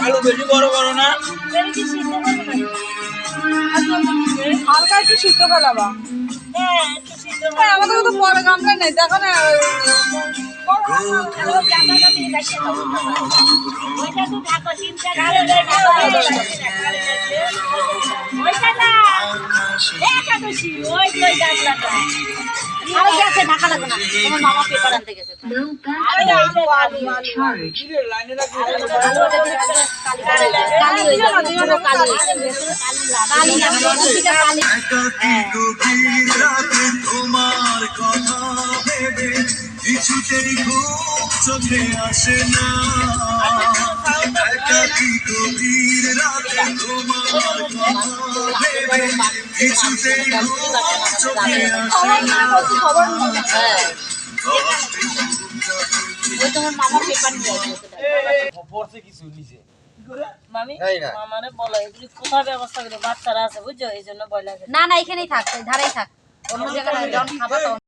আলু বেশি বড় বড় না হালকা একটু সিদ্ধ ফেলাবা। আমাদের তো বড় গামলা নেই, দেখো না ঢাকা লাগবে না, তোমার মামা পেপার আনতে গেছে। তোমার কথা ভেবে কিছুতেই ঘুম চোখে আসে না, একাকী গভীর রাতে তোমার কথা ভেবে কিছুতেই ঘুম চোখে আসে না। তোমার মামা পেপার নিয়ে পড়ছে কিছু নিচে মামি মামারে বলো এগুলি কোথায় ব্যবস্থা করে, বাচ্চারা আছে বুঝছো, এই জন্য ভয় লাগে। না না, এখানেই থাক, ধারেই থাক, অন্য জায়গায় যখন খাবা তখন